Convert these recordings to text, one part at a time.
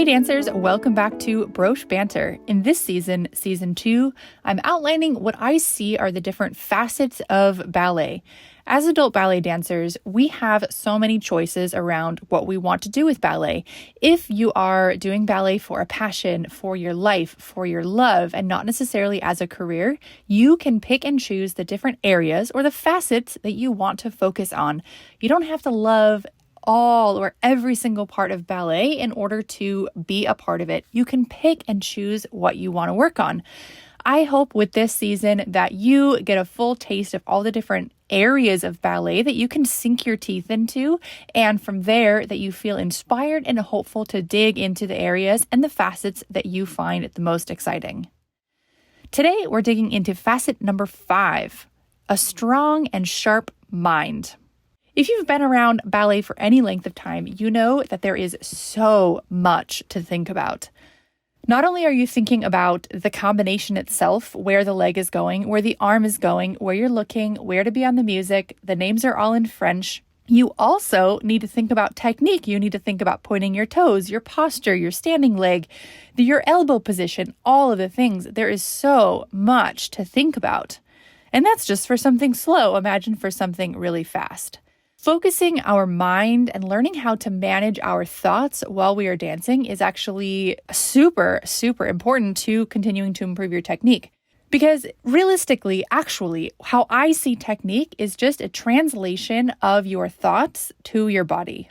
Hey dancers, welcome back to Broche Banter. In this season, season 2, I'm outlining what I see are the different facets of ballet. As adult ballet dancers, we have so many choices around what we want to do with ballet. If you are doing ballet for a passion, for your life, for your love, and not necessarily as a career, you can pick and choose the different areas or the facets that you want to focus on. You don't have to love all or every single part of ballet in order to be a part of it. You can pick and choose what you want to work on. I hope with this season that you get a full taste of all the different areas of ballet that you can sink your teeth into, and from there that you feel inspired and hopeful to dig into the areas and the facets that you find the most exciting. Today, we're digging into facet number 5, a strong and sharp mind. If you've been around ballet for any length of time, you know that there is so much to think about. Not only are you thinking about the combination itself, where the leg is going, where the arm is going, where you're looking, where to be on the music, the names are all in French. You also need to think about technique. You need to think about pointing your toes, your posture, your standing leg, your elbow position, all of the things. There is so much to think about. And that's just for something slow. Imagine for something really fast. Focusing our mind and learning how to manage our thoughts while we are dancing is actually super, super important to continuing to improve your technique. Because realistically, actually, how I see technique is just a translation of your thoughts to your body.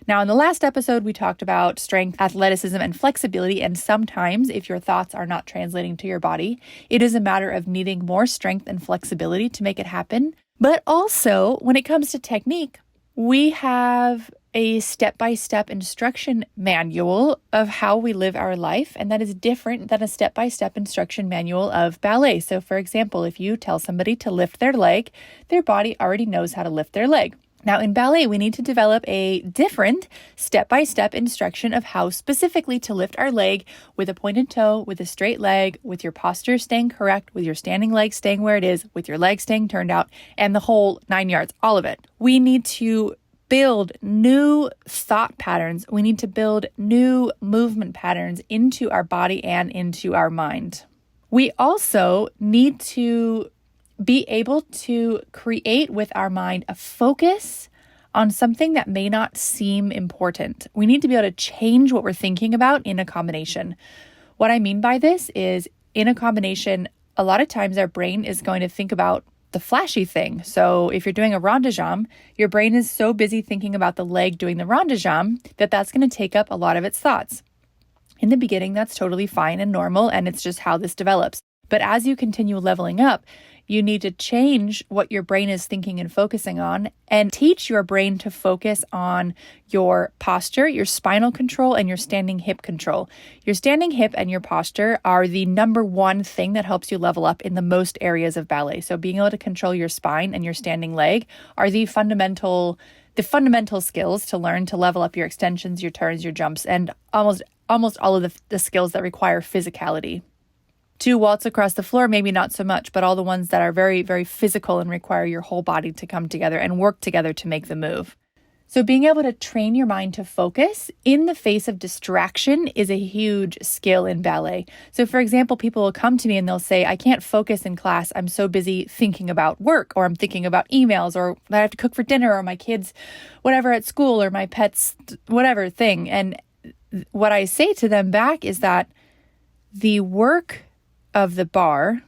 Now, in the last episode, we talked about strength, athleticism, and flexibility. And sometimes if your thoughts are not translating to your body, it is a matter of needing more strength and flexibility to make it happen. But also, when it comes to technique, we have a step-by-step instruction manual of how we live our life, and that is different than a step-by-step instruction manual of ballet. So, for example, if you tell somebody to lift their leg, their body already knows how to lift their leg. Now, in ballet, we need to develop a different step-by-step instruction of how specifically to lift our leg with a pointed toe, with a straight leg, with your posture staying correct, with your standing leg staying where it is, with your leg staying turned out, and the whole 9 yards, all of it. We need to build new thought patterns. We need to build new movement patterns into our body and into our mind. We also need to be able to create with our mind a focus on something that may not seem important. We need to be able to change what we're thinking about in a combination. What I mean by this is in a combination, a lot of times our brain is going to think about the flashy thing. So if you're doing a rond de jambe, your brain is so busy thinking about the leg doing the rond de jambe that that's going to take up a lot of its thoughts. In the beginning, that's totally fine and normal, and it's just how this develops. But as you continue leveling up, you need to change what your brain is thinking and focusing on and teach your brain to focus on your posture, your spinal control, and your standing hip control. Your standing hip and your posture are the number one thing that helps you level up in the most areas of ballet. So being able to control your spine and your standing leg are the fundamental skills to learn to level up your extensions, your turns, your jumps, and almost all of the skills that require physicality. To waltz across the floor, maybe not so much, but all the ones that are very, very physical and require your whole body to come together and work together to make the move. So being able to train your mind to focus in the face of distraction is a huge skill in ballet. So for example, people will come to me and they'll say, I can't focus in class. I'm so busy thinking about work, or I'm thinking about emails, or I have to cook for dinner, or my kids, whatever at school, or my pets, whatever thing. And what I say to them back is that the work of the bar,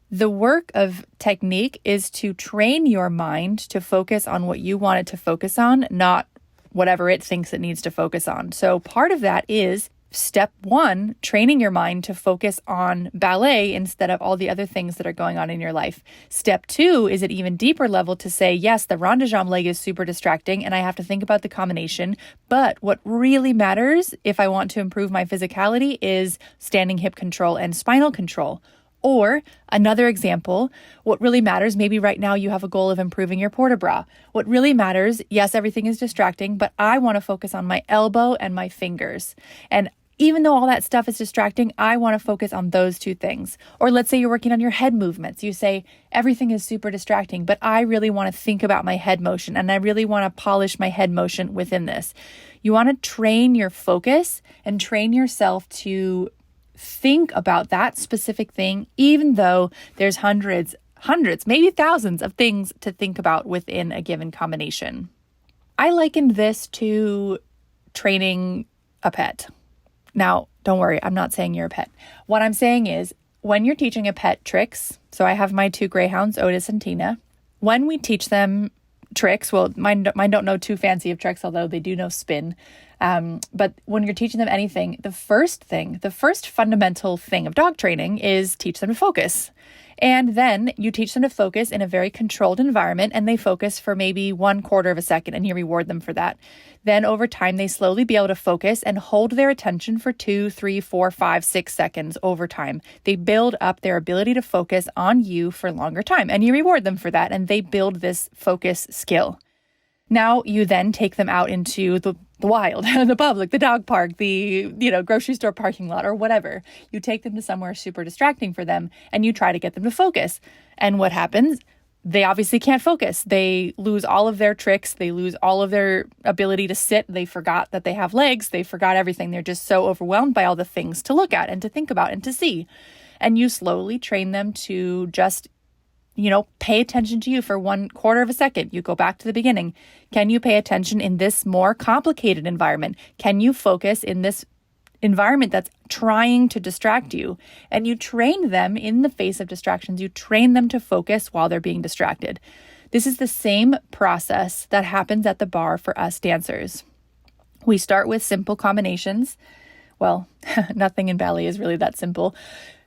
the work of technique is to train your mind to focus on what you want it to focus on, not whatever it thinks it needs to focus on. So part of that is step 1, training your mind to focus on ballet instead of all the other things that are going on in your life. Step 2 is at even deeper level to say, yes, the rond de jambe leg is super distracting and I have to think about the combination, but what really matters if I want to improve my physicality is standing hip control and spinal control. Or another example, what really matters, maybe right now you have a goal of improving your port de bras. What really matters, yes, everything is distracting, but I want to focus on my elbow and my fingers. And Even though all that stuff is distracting, I want to focus on those two things. Or let's say you're working on your head movements. You say, everything is super distracting, but I really want to think about my head motion and I really want to polish my head motion within this. You want to train your focus and train yourself to think about that specific thing, even though there's hundreds, maybe thousands of things to think about within a given combination. I likened this to training a pet. Now, don't worry, I'm not saying you're a pet. What I'm saying is when you're teaching a pet tricks, so I have my two greyhounds, Otis and Tina. When we teach them tricks, well, mine don't know too fancy of tricks, although they do know spin. But when you're teaching them anything, the first fundamental thing of dog training is teach them to focus. And then you teach them to focus in a very controlled environment, and they focus for maybe 1/4 of a second, and you reward them for that. Then over time, they slowly be able to focus and hold their attention for 2, 3, 4, 5, 6 seconds over time. They build up their ability to focus on you for a longer time, and you reward them for that, and they build this focus skill. Now you then take them out into the wild, the public, the dog park, the grocery store parking lot, or whatever. You take them to somewhere super distracting for them and you try to get them to focus. And what happens? They obviously can't focus. They lose all of their tricks. They lose all of their ability to sit. They forgot that they have legs. They forgot everything. They're just so overwhelmed by all the things to look at and to think about and to see. And you slowly train them to just pay attention to you for 1/4 of a second. You go back to the beginning. Can you pay attention in this more complicated environment? Can you focus in this environment that's trying to distract you? And you train them in the face of distractions. You train them to focus while they're being distracted. This is the same process that happens at the bar for us dancers. We start with simple combinations. Well, nothing in ballet is really that simple,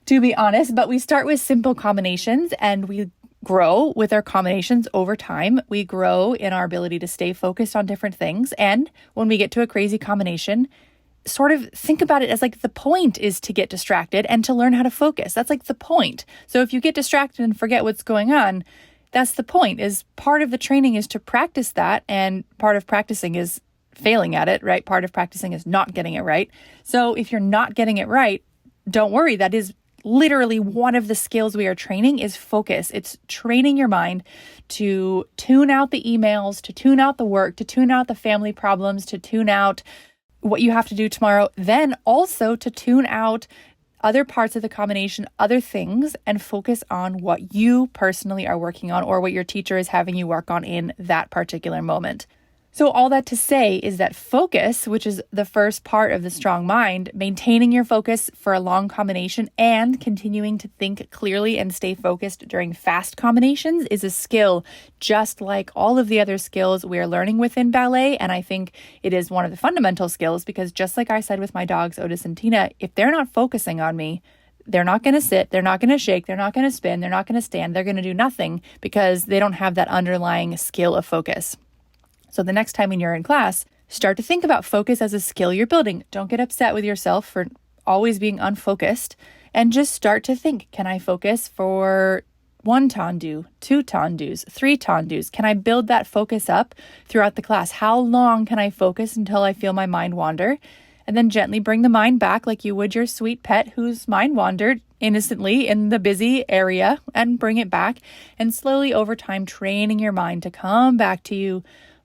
to be honest, but we start with simple combinations and we grow with our combinations over time. We grow in our ability to stay focused on different things. And when we get to a crazy combination, sort of think about it as like the point is to get distracted and to learn how to focus. That's like the point. So if you get distracted and forget what's going on, that's the point. Is part of the training is to practice that, and part of practicing is failing at it, right? Part of practicing is not getting it right. So if you're not getting it right, don't worry. That is literally one of the skills we are training is focus. It's training your mind to tune out the emails, to tune out the work, to tune out the family problems, to tune out what you have to do tomorrow, then also to tune out other parts of the combination, other things, and focus on what you personally are working on or what your teacher is having you work on in that particular moment. So all that to say is that focus, which is the first part of the strong mind, maintaining your focus for a long combination and continuing to think clearly and stay focused during fast combinations is a skill just like all of the other skills we are learning within ballet. And I think it is one of the fundamental skills because just like I said with my dogs, Otis and Tina, if they're not focusing on me, they're not going to sit, they're not going to shake, they're not going to spin, they're not going to stand, they're going to do nothing because they don't have that underlying skill of focus. So the next time when you're in class, start to think about focus as a skill you're building. Don't get upset with yourself for always being unfocused and just start to think, can I focus for 1 tendu, 2 tendus, 3 tendus? Can I build that focus up throughout the class? How long can I focus until I feel my mind wander? And then gently bring the mind back like you would your sweet pet whose mind wandered innocently in the busy area and bring it back and slowly over time training your mind to come back to you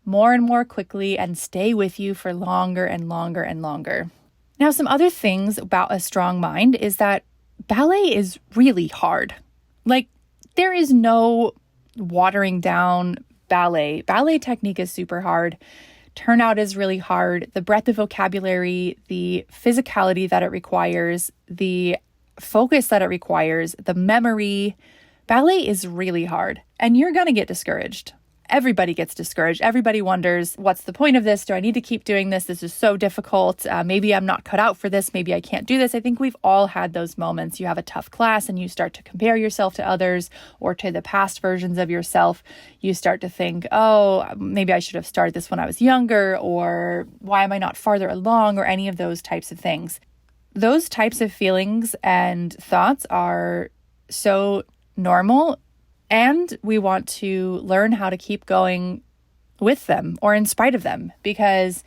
more and more quickly and stay with you for longer and longer and longer. Now, some other things about a strong mind is that ballet is really hard. Like, there is no watering down ballet. Ballet technique is super hard. Turnout is really hard. The breadth of vocabulary, the physicality that it requires, the focus that it requires, the memory. Ballet is really hard, and you're going to get discouraged. Everybody gets discouraged. Everybody wonders, what's the point of this? Do I need to keep doing this? This is so difficult. Maybe I'm not cut out for this. Maybe I can't do this. I think we've all had those moments. You have a tough class and you start to compare yourself to others or to the past versions of yourself. You start to think, oh, maybe I should have started this when I was younger, or why am I not farther along, or any of those types of things. Those types of feelings and thoughts are so normal. And we want to learn how to keep going with them or in spite of them, because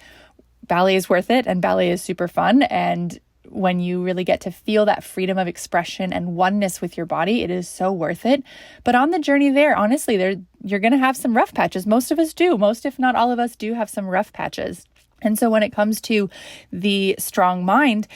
ballet is worth it and ballet is super fun. And when you really get to feel that freedom of expression and oneness with your body, it is so worth it. But on the journey there, honestly, you're going to have some rough patches. Most of us do. Most, if not all of us, do have some rough patches. And so when it comes to the strong mind,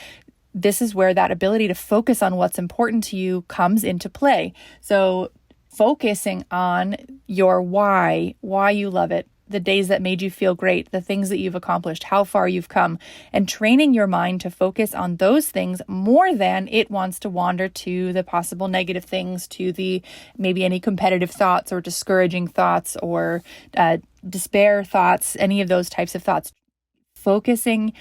this is where that ability to focus on what's important to you comes into play. So focusing on your why you love it, the days that made you feel great, the things that you've accomplished, how far you've come, and training your mind to focus on those things more than it wants to wander to the possible negative things, to the maybe any competitive thoughts or discouraging thoughts or despair thoughts, any of those types of thoughts. Focusing,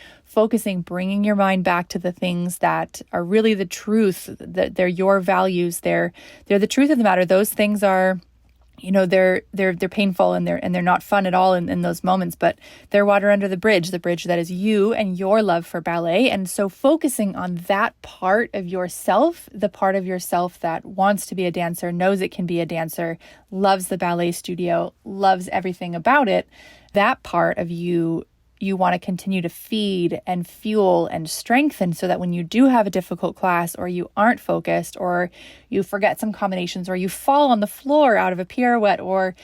bringing your mind back to the things that are really the truth, that they're your values, they're the truth of the matter. Those things are, they're painful and they're not fun at all in those moments, but they're water under the bridge that is you and your love for ballet. And so focusing on that part of yourself, the part of yourself that wants to be a dancer, knows it can be a dancer, loves the ballet studio, loves everything about it, that part of you want to continue to feed and fuel and strengthen so that when you do have a difficult class or you aren't focused or you forget some combinations or you fall on the floor out of a pirouette or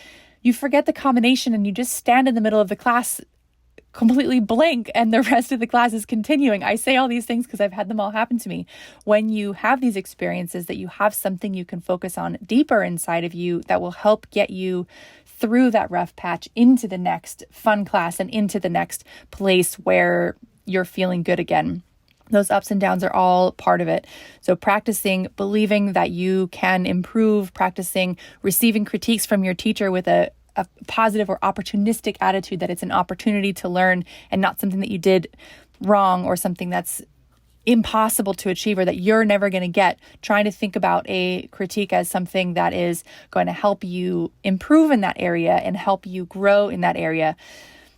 you forget the combination and you just stand in the middle of the class completely blank and the rest of the class is continuing. I say all these things because I've had them all happen to me. When you have these experiences, that you have something you can focus on deeper inside of you that will help get you through that rough patch into the next fun class and into the next place where you're feeling good again. Those ups and downs are all part of it. So practicing believing that you can improve, practicing receiving critiques from your teacher with a positive or opportunistic attitude, that it's an opportunity to learn and not something that you did wrong or something that's impossible to achieve or that you're never going to get. Trying to think about a critique as something that is going to help you improve in that area and help you grow in that area.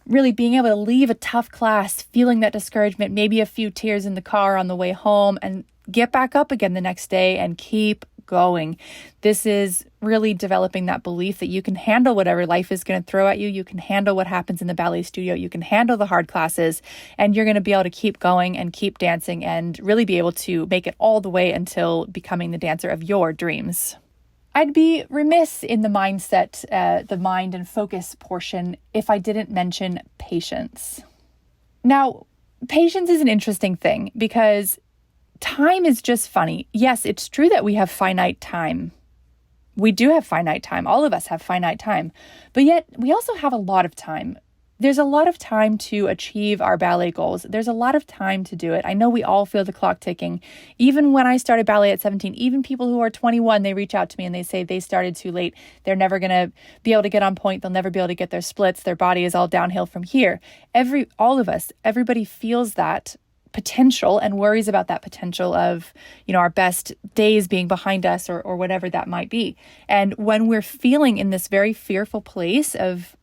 Really being able to leave a tough class, feeling that discouragement, maybe a few tears in the car on the way home, and get back up again the next day and keep going. This is really developing that belief that you can handle whatever life is going to throw at you. You can handle what happens in the ballet studio. You can handle the hard classes, and you're going to be able to keep going and keep dancing and really be able to make it all the way until becoming the dancer of your dreams. I'd be remiss in the mindset, the mind and focus portion, if I didn't mention patience. Now, patience is an interesting thing because time is just funny. Yes, it's true that we have finite time. We do have finite time. All of us have finite time. But yet we also have a lot of time. There's a lot of time to achieve our ballet goals. There's a lot of time to do it. I know we all feel the clock ticking. Even when I started ballet at 17, even people who are 21, they reach out to me and they say they started too late. They're never going to be able to get on point. They'll never be able to get their splits. Their body is all downhill from here. All of us, everybody feels that potential and worries about that potential of, our best days being behind us or whatever that might be. And when we're feeling in this very fearful place of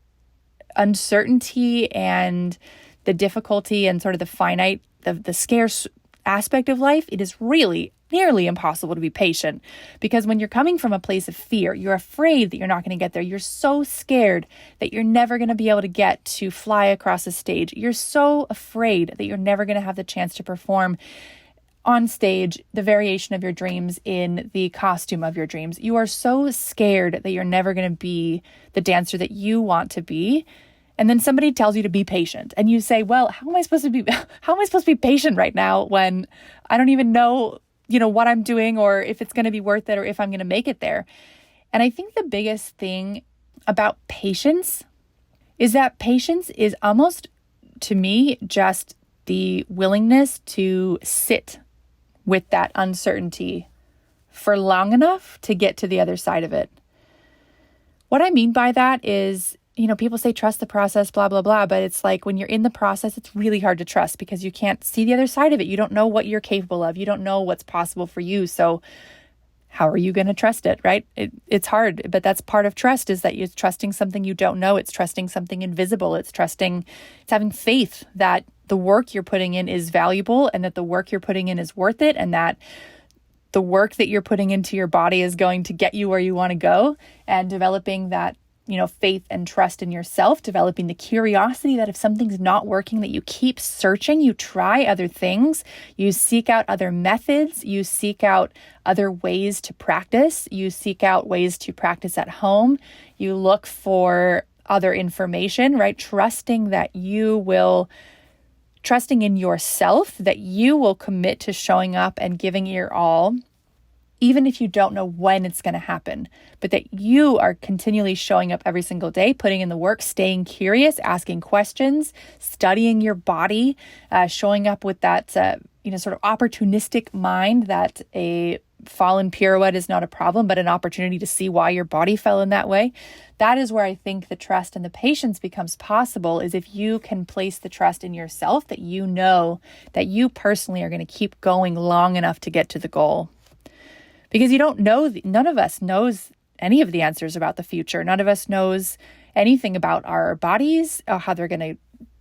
uncertainty and the difficulty and sort of the finite, the scarce aspect of life, it is really nearly impossible to be patient, because when you're coming from a place of fear, you're afraid that you're not going to get there. You're so scared that you're never going to be able to get to fly across a stage. You're so afraid that you're never going to have the chance to perform on stage the variation of your dreams in the costume of your dreams. You are so scared that you're never going to be the dancer that you want to be. And then somebody tells you to be patient and you say, well, how am I supposed to be patient right now when I don't even know, what I'm doing or if it's going to be worth it or if I'm going to make it there. And I think the biggest thing about patience is that patience is almost, to me, just the willingness to sit with that uncertainty for long enough to get to the other side of it. What I mean by that is, people say trust the process, blah, blah, blah. But it's like when you're in the process, it's really hard to trust because you can't see the other side of it. You don't know what you're capable of. You don't know what's possible for you. So how are you going to trust it, right? It's hard, but that's part of trust, is that you're trusting something you don't know. It's trusting something invisible. It's having faith that the work you're putting in is valuable and that the work you're putting in is worth it and that the work that you're putting into your body is going to get you where you want to go, and developing that faith and trust in yourself, developing the curiosity that if something's not working, that you keep searching, you try other things, you seek out other methods, you seek out other ways to practice, you seek out ways to practice at home, you look for other information, right? Trusting in yourself, that you will commit to showing up and giving your all, even if you don't know when it's going to happen, but that you are continually showing up every single day, putting in the work, staying curious, asking questions, studying your body, showing up with that, sort of opportunistic mind that a fallen pirouette is not a problem, but an opportunity to see why your body fell in that way. That is where I think the trust and the patience becomes possible, is if you can place the trust in yourself, that you know that you personally are going to keep going long enough to get to the goal. Because you don't know, none of us knows any of the answers about the future. None of us knows anything about our bodies, how they're going to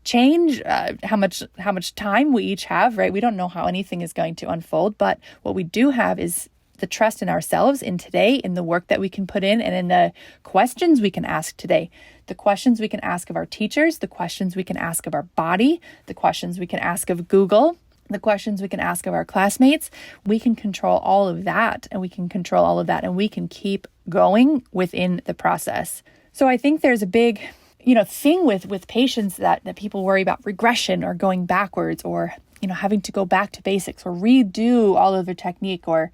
change, how much time we each have, right? We don't know how anything is going to unfold, but what we do have is the trust in ourselves, in today, in the work that we can put in, and in the questions we can ask today. The questions we can ask of our teachers, the questions we can ask of our body, the questions we can ask of Google, the questions we can ask of our classmates. We can control all of that, and we can keep going within the process. So I think there's a big thing with patients that people worry about regression or going backwards, or having to go back to basics or redo all of their technique or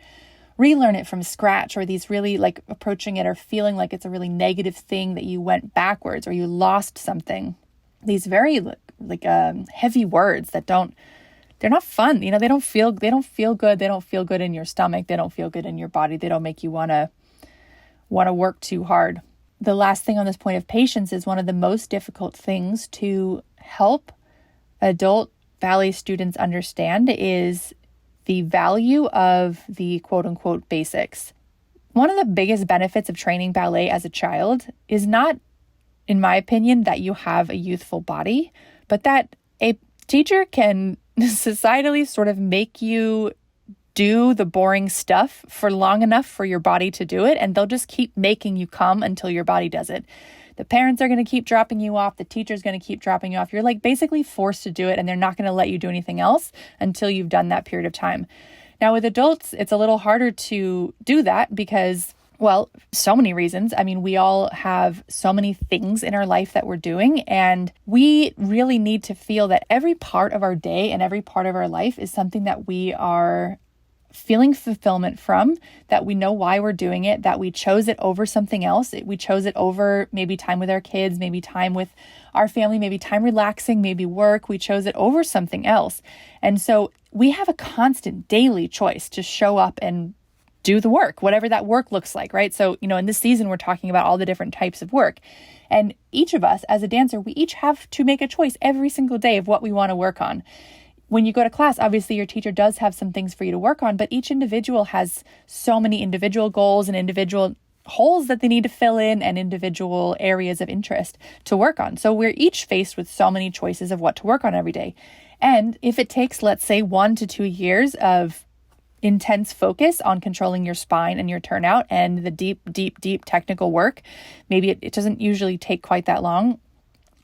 relearn it from scratch, or these really like approaching it or feeling like it's a really negative thing that you went backwards or you lost something. These very heavy words that they're not fun. They don't feel good. They don't feel good in your stomach. They don't feel good in your body. They don't make you want to work too hard. The last thing on this point of patience is one of the most difficult things to help adult ballet students understand is the value of the quote unquote basics. One of the biggest benefits of training ballet as a child is not, in my opinion, that you have a youthful body, but that a teacher can societally sort of make you do the boring stuff for long enough for your body to do it, and they'll just keep making you come until your body does it. The parents are going to keep dropping you off. The teacher's going to keep dropping you off. You're like basically forced to do it, and they're not going to let you do anything else until you've done that period of time. Now with adults, it's a little harder to do that because, well, so many reasons. I mean, we all have so many things in our life that we're doing, and we really need to feel that every part of our day and every part of our life is something that we are feeling fulfillment from, that we know why we're doing it, that we chose it over something else. We chose it over maybe time with our kids, maybe time with our family, maybe time relaxing, maybe work. We chose it over something else. And so we have a constant daily choice to show up and do the work, whatever that work looks like, right? So, in this season, we're talking about all the different types of work. And each of us as a dancer, we each have to make a choice every single day of what we want to work on. When you go to class, obviously your teacher does have some things for you to work on, but each individual has so many individual goals and individual holes that they need to fill in and individual areas of interest to work on. So we're each faced with so many choices of what to work on every day. And if it takes, let's say, 1 to 2 years of intense focus on controlling your spine and your turnout and the deep technical work, maybe it doesn't usually take quite that long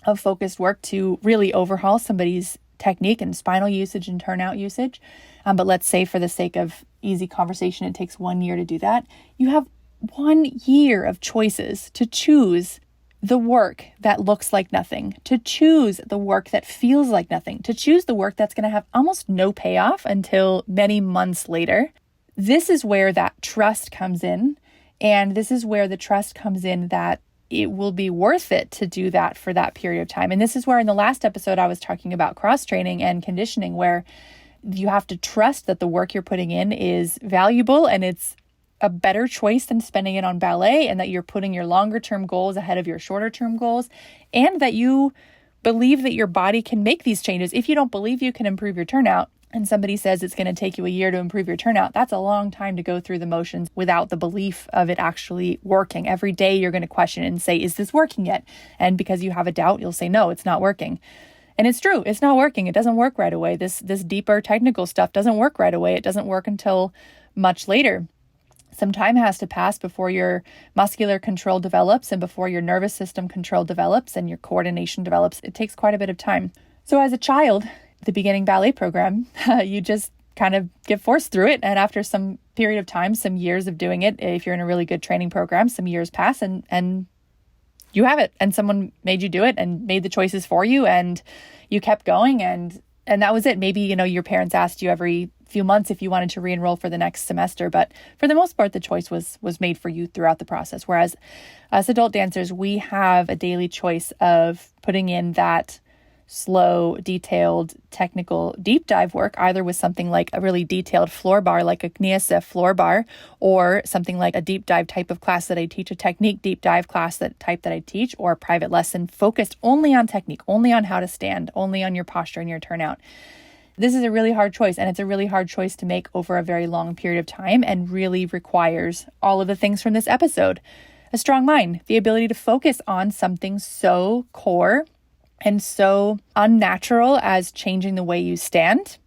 of focused work to really overhaul somebody's technique and spinal usage and turnout usage. But let's say for the sake of easy conversation, it takes 1 year to do that. You have 1 year of choices to choose the work that looks like nothing, to choose the work that feels like nothing, to choose the work that's going to have almost no payoff until many months later. This is where that trust comes in. And this is where the trust comes in that it will be worth it to do that for that period of time. And this is where in the last episode, I was talking about cross-training and conditioning, where you have to trust that the work you're putting in is valuable and it's a better choice than spending it on ballet, and that you're putting your longer term goals ahead of your shorter term goals, and that you believe that your body can make these changes. If you don't believe you can improve your turnout, and somebody says it's going to take you a year to improve your turnout, that's a long time to go through the motions without the belief of it actually working. Every day you're going to question it and say, is this working yet? And because you have a doubt, you'll say, no, it's not working. And it's true, it's not working. It doesn't work right away. This deeper technical stuff doesn't work right away. It doesn't work until much later. Some time has to pass before your muscular control develops and before your nervous system control develops and your coordination develops. It takes quite a bit of time. So as a child, the beginning ballet program, you just kind of get forced through it. And after some period of time, some years of doing it, if you're in a really good training program, some years pass and you have it. And someone made you do it and made the choices for you, and you kept going. And that was it. Maybe, your parents asked you every few months if you wanted to re-enroll for the next semester. But for the most part, the choice was made for you throughout the process. Whereas as adult dancers, we have a daily choice of putting in that slow, detailed, technical deep dive work, either with something like a really detailed floor bar, like a Kniase floor bar, or something like a deep dive type of class that I teach, a technique deep dive class that I teach, or a private lesson focused only on technique, only on how to stand, only on your posture and your turnout. This is a really hard choice, and it's a really hard choice to make over a very long period of time, and really requires all of the things from this episode. A strong mind, the ability to focus on something so core and so unnatural as changing the way you stand,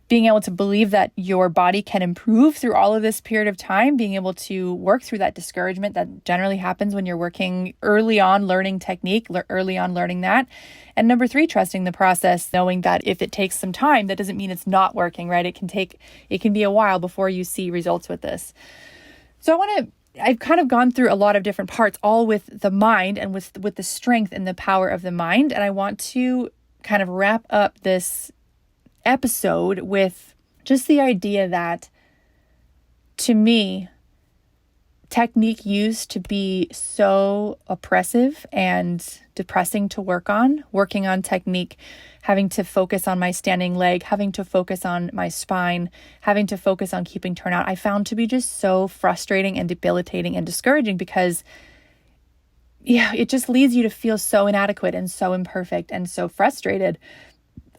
being able to believe that your body can improve through all of this period of time, being able to work through that discouragement that generally happens when you're working early on learning technique, early on learning that. And number 3, trusting the process, knowing that if it takes some time, that doesn't mean it's not working, right? It can be a while before you see results with this. So I've kind of gone through a lot of different parts, all with the mind and with the strength and the power of the mind. And I want to kind of wrap up this episode with just the idea that, to me, technique used to be so oppressive and depressing to working on technique, having to focus on my standing leg, having to focus on my spine, having to focus on keeping turnout, I found to be just so frustrating and debilitating and discouraging, because it just leads you to feel so inadequate and so imperfect and so frustrated,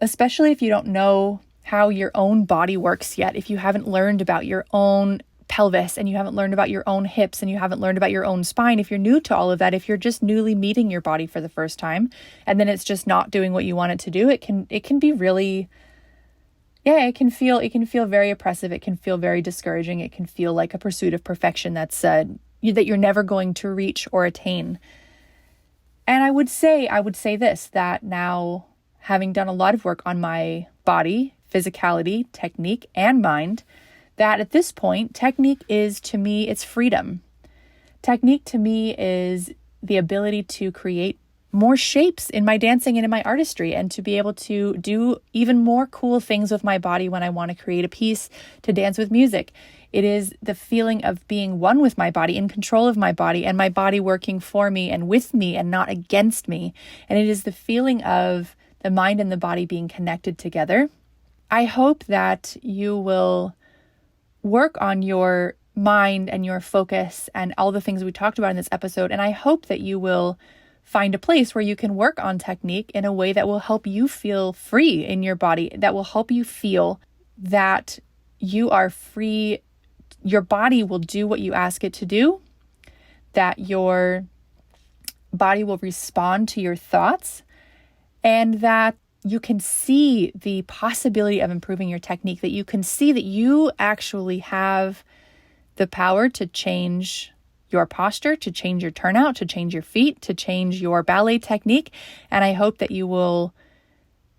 especially if you don't know how your own body works yet, if you haven't learned about your own pelvis and you haven't learned about your own hips and you haven't learned about your own spine, if you're new to all of that, if you're just newly meeting your body for the first time and then it's just not doing what you want it to do, it can be really, it can feel very oppressive. It can feel very discouraging. It can feel like a pursuit of perfection that you're never going to reach or attain. And I would say this, that now, having done a lot of work on my body, physicality, technique, and mind, that at this point, technique is, to me, it's freedom. Technique to me is the ability to create more shapes in my dancing and in my artistry, and to be able to do even more cool things with my body when I want to create a piece, to dance with music. It is the feeling of being one with my body, in control of my body, and my body working for me and with me and not against me. And it is the feeling of the mind and the body being connected together. I hope that you will work on your mind and your focus and all the things we talked about in this episode. And I hope that you will find a place where you can work on technique in a way that will help you feel free in your body, that will help you feel that you are free. Your body will do what you ask it to do, that your body will respond to your thoughts, and that you can see the possibility of improving your technique, that you can see that you actually have the power to change your posture, to change your turnout, to change your feet, to change your ballet technique. And I hope that you will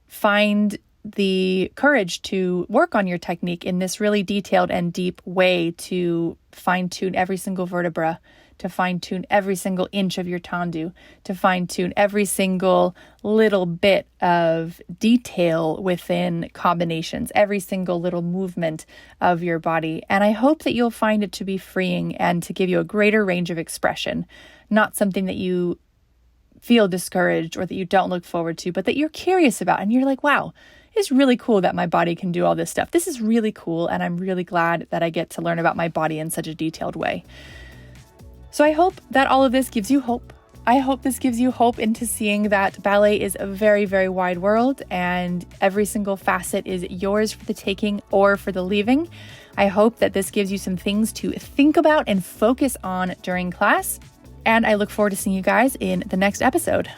find the courage to work on your technique in this really detailed and deep way, to fine-tune every single vertebra, to fine-tune every single inch of your tendu, to fine-tune every single little bit of detail within combinations, every single little movement of your body. And I hope that you'll find it to be freeing and to give you a greater range of expression, not something that you feel discouraged or that you don't look forward to, but that you're curious about. And you're like, wow, it's really cool that my body can do all this stuff. This is really cool. And I'm really glad that I get to learn about my body in such a detailed way. So I hope that all of this gives you hope. I hope this gives you hope into seeing that ballet is a very, very wide world, and every single facet is yours for the taking or for the leaving. I hope that this gives you some things to think about and focus on during class. And I look forward to seeing you guys in the next episode.